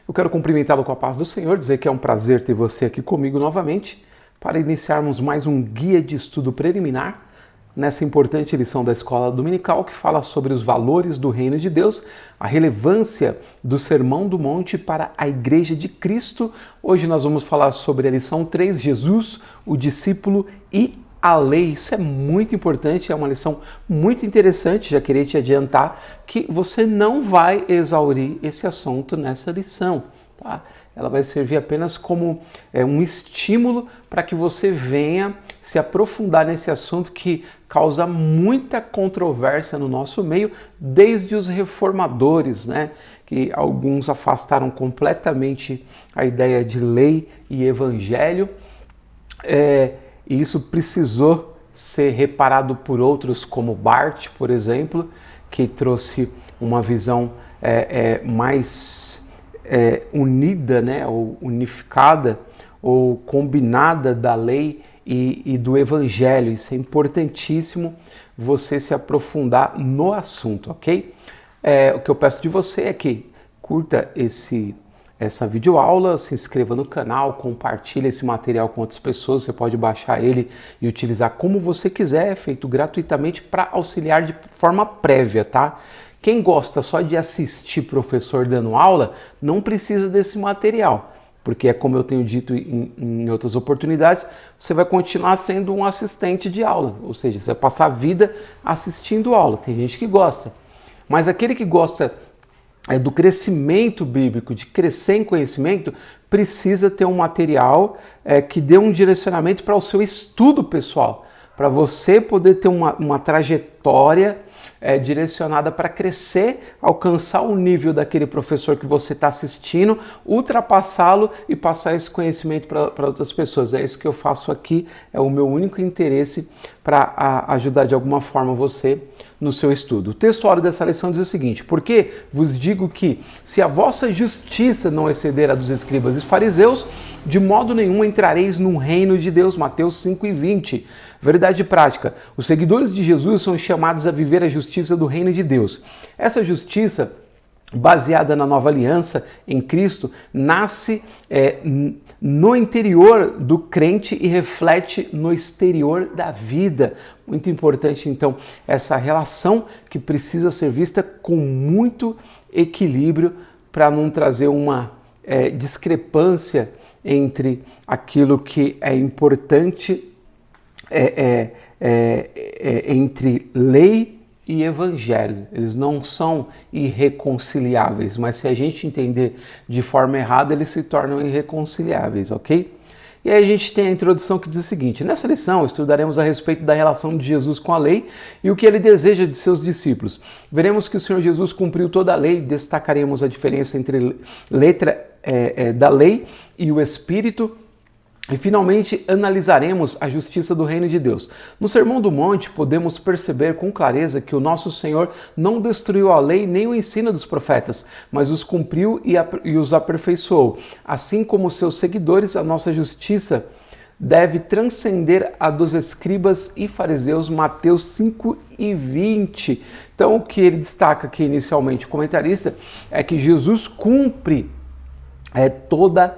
Eu quero cumprimentá-lo com a paz do Senhor, dizer que é um prazer ter você aqui comigo novamente para iniciarmos mais um guia de estudo preliminar nessa importante lição da Escola Dominical que fala sobre os valores do Reino de Deus, a relevância do Sermão do Monte para a Igreja de Cristo. Hoje nós vamos falar sobre a lição 3, Jesus, o discípulo e a lei. Isso é muito importante, é uma lição muito interessante. Já queria te adiantar que você não vai exaurir esse assunto nessa lição, tá? Ela vai servir apenas como um estímulo para que você venha se aprofundar nesse assunto que causa muita controvérsia no nosso meio, desde os reformadores, né? Que alguns afastaram completamente a ideia de lei e evangelho. E isso precisou ser reparado por outros, como Barth, por exemplo, que trouxe uma visão mais unida, né, ou unificada, ou combinada da lei e do evangelho. Isso é importantíssimo você se aprofundar no assunto, ok? O que eu peço de você é que curta essa videoaula, se inscreva no canal, compartilhe esse material com outras pessoas. Você pode baixar ele e utilizar como você quiser, é feito gratuitamente para auxiliar de forma prévia, tá? Quem gosta só de assistir professor dando aula, não precisa desse material, porque é como eu tenho dito em outras oportunidades, você vai continuar sendo um assistente de aula, ou seja, você vai passar a vida assistindo aula. Tem gente que gosta, mas aquele que gosta do crescimento bíblico, de crescer em conhecimento, precisa ter um material que dê um direcionamento para o seu estudo pessoal, para você poder ter uma trajetória direcionada para crescer, alcançar o nível daquele professor que você está assistindo, ultrapassá-lo e passar esse conhecimento para outras pessoas. É isso que eu faço aqui, é o meu único interesse para ajudar de alguma forma você no seu estudo. O textuário dessa lição diz o seguinte: porque vos digo que, se a vossa justiça não exceder a dos escribas e fariseus, de modo nenhum entrareis no reino de Deus. Mateus 5:20. Verdade prática. Os seguidores de Jesus são chamados a viver a justiça do reino de Deus. Essa justiça, baseada na nova aliança em Cristo, nasce no interior do crente e reflete no exterior da vida. Muito importante, então, essa relação que precisa ser vista com muito equilíbrio para não trazer uma discrepância entre aquilo que é importante entre lei e evangelho. Eles não são irreconciliáveis, mas se a gente entender de forma errada, eles se tornam irreconciliáveis, ok? E aí a gente tem a introdução que diz o seguinte: nessa lição estudaremos a respeito da relação de Jesus com a lei e o que ele deseja de seus discípulos. Veremos que o Senhor Jesus cumpriu toda a lei, destacaremos a diferença entre letra da lei e o Espírito. E finalmente analisaremos a justiça do reino de Deus. No Sermão do Monte podemos perceber com clareza que o nosso Senhor não destruiu a lei nem o ensino dos profetas, mas os cumpriu e os aperfeiçoou. Assim como seus seguidores, a nossa justiça deve transcender a dos escribas e fariseus. Mateus 5:20. Então o que ele destaca aqui inicialmente, o comentarista, é que Jesus cumpre toda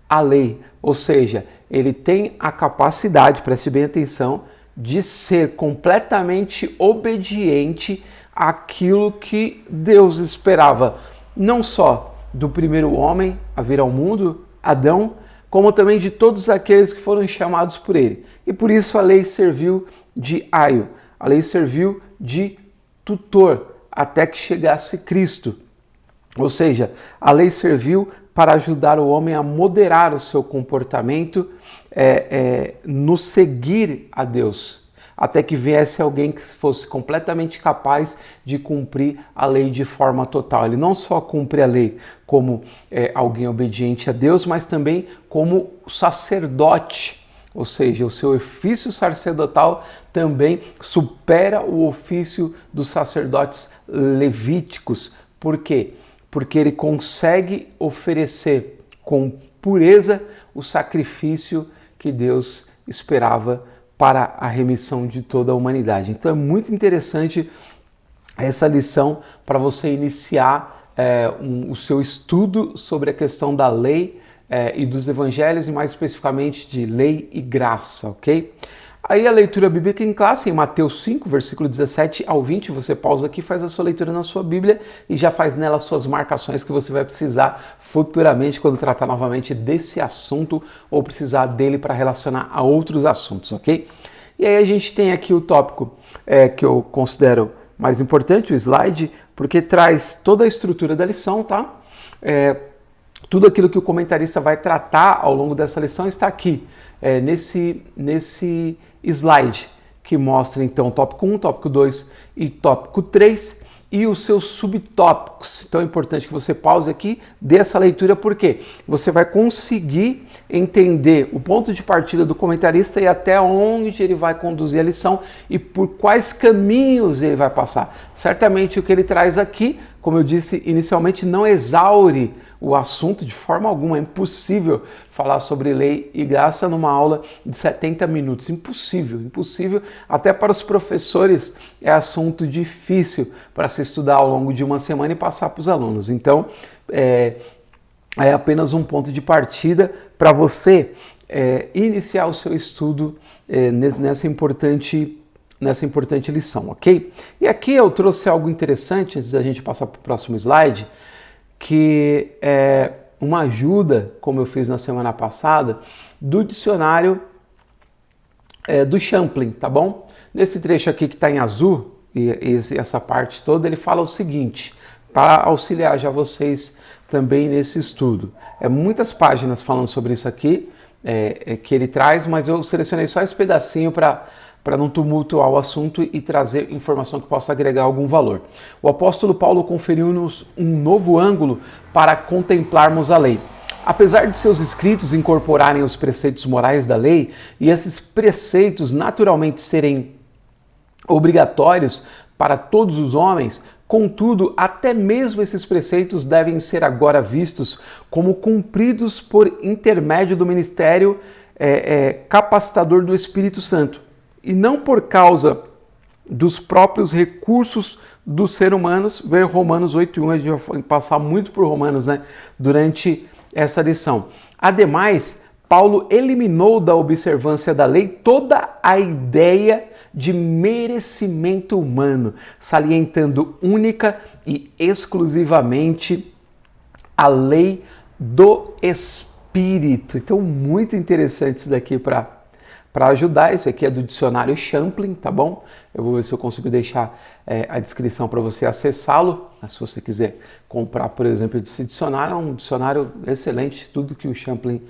a lei. Ou seja, ele tem a capacidade, preste bem atenção, de ser completamente obediente àquilo que Deus esperava, não só do primeiro homem a vir ao mundo, Adão, como também de todos aqueles que foram chamados por ele. E por isso a lei serviu de aio, a lei serviu de tutor até que chegasse Cristo. Ou seja, a lei serviu para ajudar o homem a moderar o seu comportamento no seguir a Deus, até que viesse alguém que fosse completamente capaz de cumprir a lei de forma total. Ele não só cumpre a lei como alguém obediente a Deus, mas também como sacerdote, ou seja, o seu ofício sacerdotal também supera o ofício dos sacerdotes levíticos. Por quê? Porque ele consegue oferecer com pureza o sacrifício que Deus esperava para a remissão de toda a humanidade. Então é muito interessante essa lição para você iniciar o seu estudo sobre a questão da lei e dos evangelhos, e mais especificamente de lei e graça, ok? Aí a leitura bíblica em classe, em Mateus 5, versículo 17 ao 20, você pausa aqui, faz a sua leitura na sua Bíblia e já faz nela as suas marcações que você vai precisar futuramente quando tratar novamente desse assunto ou precisar dele para relacionar a outros assuntos, ok? E aí a gente tem aqui o tópico que eu considero mais importante, o slide, porque traz toda a estrutura da lição, tá? Tudo aquilo que o comentarista vai tratar ao longo dessa lição está aqui, nesse slide, que mostra então tópico 1, tópico 2 e tópico 3 e os seus subtópicos. Então é importante que você pause aqui, dê essa leitura, porque você vai conseguir entender o ponto de partida do comentarista e até onde ele vai conduzir a lição e por quais caminhos ele vai passar. Certamente o que ele traz aqui, como eu disse inicialmente, não exaure o assunto de forma alguma. É impossível falar sobre lei e graça numa aula de 70 minutos. Impossível, impossível. Até para os professores é assunto difícil para se estudar ao longo de uma semana e passar para os alunos. Então, é apenas um ponto de partida para você iniciar o seu estudo nessa importante lição, ok? E aqui eu trouxe algo interessante, antes da gente passar para o próximo slide, que é uma ajuda, como eu fiz na semana passada, do dicionário do Champlin, tá bom? Nesse trecho aqui que está em azul, e essa parte toda, ele fala o seguinte, para auxiliar já vocês também nesse estudo. Muitas páginas falando sobre isso aqui, que ele traz, mas eu selecionei só esse pedacinho para não tumultuar o assunto e trazer informação que possa agregar algum valor. O apóstolo Paulo conferiu-nos um novo ângulo para contemplarmos a lei. Apesar de seus escritos incorporarem os preceitos morais da lei, e esses preceitos naturalmente serem obrigatórios para todos os homens, contudo, até mesmo esses preceitos devem ser agora vistos como cumpridos por intermédio do ministério capacitador do Espírito Santo, e não por causa dos próprios recursos dos seres humanos. Ver Romanos 8:1, a gente vai passar muito por Romanos, né, durante essa lição. Ademais, Paulo eliminou da observância da lei toda a ideia de merecimento humano, salientando única e exclusivamente a lei do Espírito. Então, muito interessante isso daqui para ajudar. Esse aqui é do dicionário Champlin, tá bom? Eu vou ver se eu consigo deixar a descrição para você acessá-lo. Se você quiser comprar, por exemplo, esse dicionário, é um dicionário excelente. Tudo que o Champlin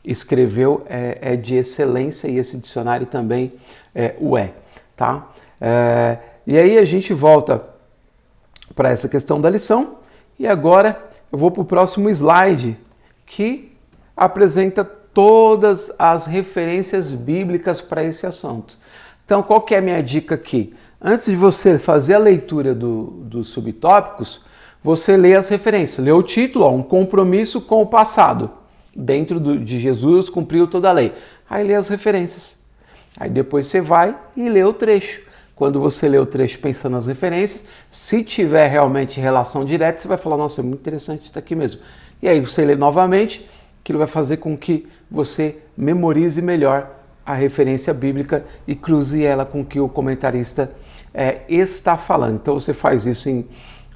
escreveu é de excelência e esse dicionário também tá? E aí a gente volta para essa questão da lição e agora eu vou para o próximo slide, que apresenta todas as referências bíblicas para esse assunto. Então, qual que é a minha dica aqui? Antes de você fazer a leitura dos subtópicos, você lê as referências. Lê o título, um compromisso com o passado. Dentro de Jesus cumpriu toda a lei. Aí lê as referências. Aí depois você vai e lê o trecho. Quando você lê o trecho pensando nas referências, se tiver realmente relação direta, você vai falar, nossa, é muito interessante isso aqui mesmo. E aí você lê novamente, aquilo vai fazer com que você memorize melhor a referência bíblica e cruze ela com o que o comentarista está falando. Então você faz isso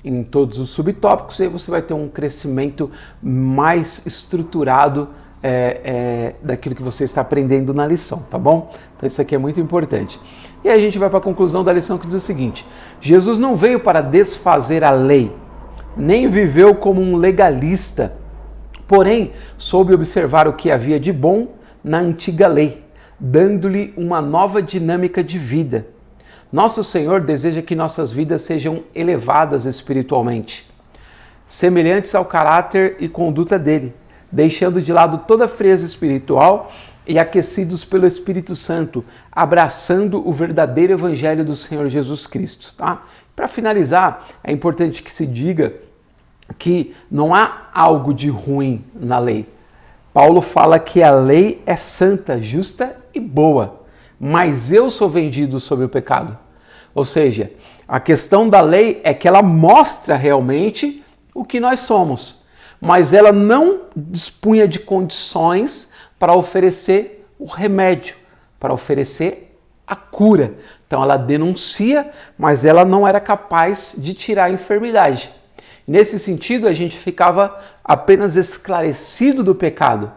em todos os subtópicos e aí você vai ter um crescimento mais estruturado daquilo que você está aprendendo na lição, tá bom? Então isso aqui é muito importante. E aí a gente vai para a conclusão da lição, que diz o seguinte: Jesus não veio para desfazer a lei, nem viveu como um legalista, porém soube observar o que havia de bom na antiga lei, dando-lhe uma nova dinâmica de vida. Nosso Senhor deseja que nossas vidas sejam elevadas espiritualmente, semelhantes ao caráter e conduta dele, deixando de lado toda frieza espiritual e aquecidos pelo Espírito Santo, abraçando o verdadeiro Evangelho do Senhor Jesus Cristo. Tá? Para finalizar, é importante que se diga que não há algo de ruim na lei. Paulo fala que a lei é santa, justa e boa, mas eu sou vendido sobre o pecado. Ou seja, a questão da lei é que ela mostra realmente o que nós somos, mas ela não dispunha de condições para oferecer o remédio, para oferecer a cura. Então ela denuncia, mas ela não era capaz de tirar a enfermidade. Nesse sentido, a gente ficava apenas esclarecido do pecado.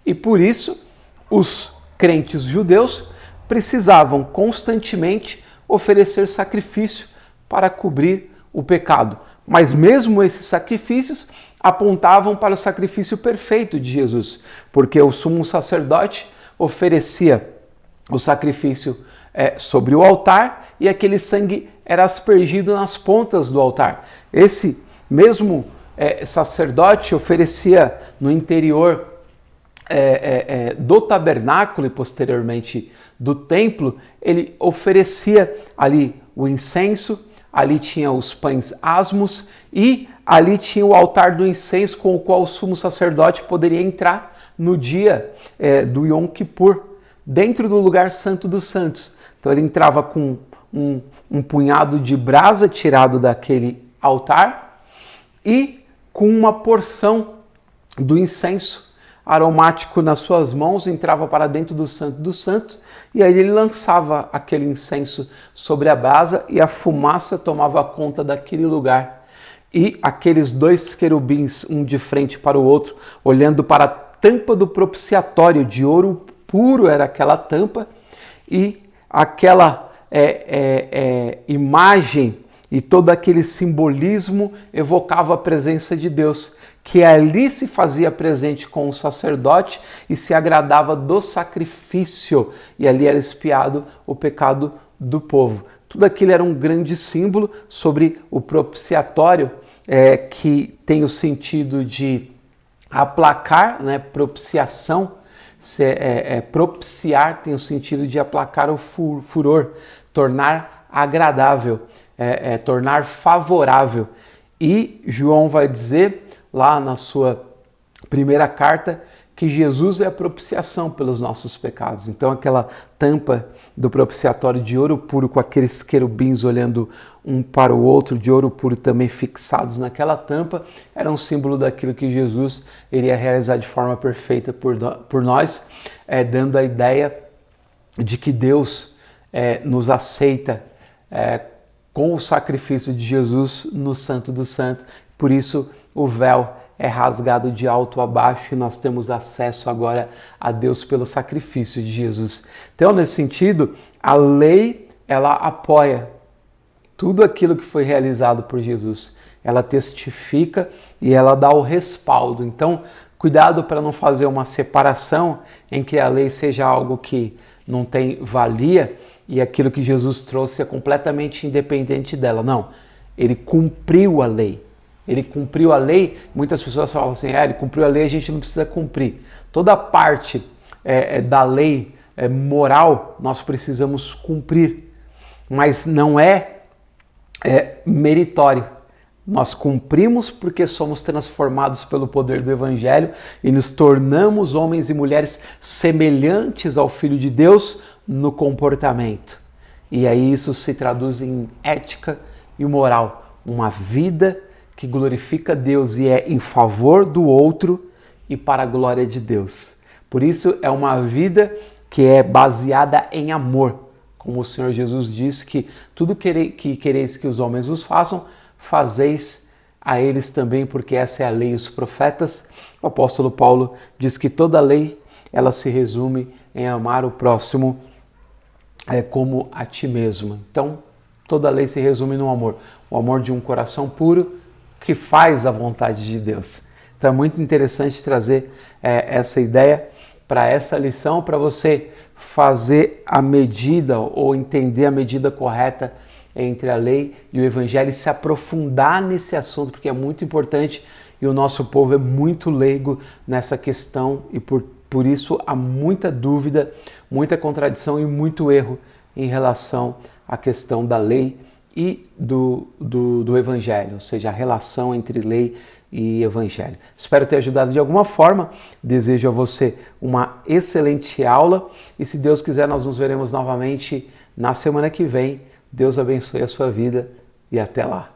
E por isso, os crentes judeus precisavam constantemente oferecer sacrifício para cobrir o pecado. Mas mesmo esses sacrifícios apontavam para o sacrifício perfeito de Jesus, porque o sumo sacerdote oferecia o sacrifício sobre o altar e aquele sangue era aspergido nas pontas do altar. Esse mesmo sacerdote oferecia no interior do tabernáculo e posteriormente do templo, ele oferecia ali o incenso, ali tinha os pães asmos e ali tinha o altar do incenso com o qual o sumo sacerdote poderia entrar no dia do Yom Kippur, dentro do lugar santo dos santos. Então ele entrava com um punhado de brasa tirado daquele altar e com uma porção do incenso aromático nas suas mãos, entrava para dentro do Santo dos Santos e aí ele lançava aquele incenso sobre a brasa e a fumaça tomava conta daquele lugar. E aqueles dois querubins, um de frente para o outro, olhando para a tampa do propiciatório, de ouro puro era aquela tampa, e aquela imagem e todo aquele simbolismo evocava a presença de Deus, que ali se fazia presente com o sacerdote e se agradava do sacrifício, e ali era expiado o pecado do povo. Tudo aquilo era um grande símbolo sobre o propiciatório, que tem o sentido de aplacar, né? Propiciação, propiciar tem o sentido de aplacar o furor, tornar agradável, tornar favorável. E João vai dizer lá na sua primeira carta que Jesus é a propiciação pelos nossos pecados. Então aquela tampa do propiciatório de ouro puro com aqueles querubins olhando um para o outro, de ouro puro também fixados naquela tampa, era um símbolo daquilo que Jesus iria realizar de forma perfeita por nós, dando a ideia de que Deus nos aceita com o sacrifício de Jesus no Santo dos Santos. Por isso o véu é rasgado de alto a baixo e nós temos acesso agora a Deus pelo sacrifício de Jesus. Então, nesse sentido, a lei, ela apoia tudo aquilo que foi realizado por Jesus. Ela testifica e ela dá o respaldo. Então, cuidado para não fazer uma separação em que a lei seja algo que não tem valia e aquilo que Jesus trouxe é completamente independente dela. Não, ele cumpriu a lei. Ele cumpriu a lei, muitas pessoas falam assim, ele cumpriu a lei, a gente não precisa cumprir. Toda parte da lei moral nós precisamos cumprir, mas não é meritório. Nós cumprimos porque somos transformados pelo poder do Evangelho e nos tornamos homens e mulheres semelhantes ao Filho de Deus no comportamento. E aí isso se traduz em ética e moral, uma vida que glorifica Deus e é em favor do outro e para a glória de Deus. Por isso é uma vida que é baseada em amor. Como o Senhor Jesus disse que tudo que quereis que os homens vos façam, fazeis a eles também, porque essa é a lei e os profetas. O apóstolo Paulo diz que toda a lei ela se resume em amar o próximo como a ti mesmo. Então, toda a lei se resume no amor. O amor de um coração puro, que faz a vontade de Deus. Então é muito interessante trazer essa ideia para essa lição, para você fazer a medida ou entender a medida correta entre a lei e o Evangelho e se aprofundar nesse assunto, porque é muito importante e o nosso povo é muito leigo nessa questão e por isso há muita dúvida, muita contradição e muito erro em relação à questão da lei e do Evangelho, ou seja, a relação entre lei e Evangelho. Espero ter ajudado de alguma forma, desejo a você uma excelente aula e se Deus quiser nós nos veremos novamente na semana que vem. Deus abençoe a sua vida e até lá.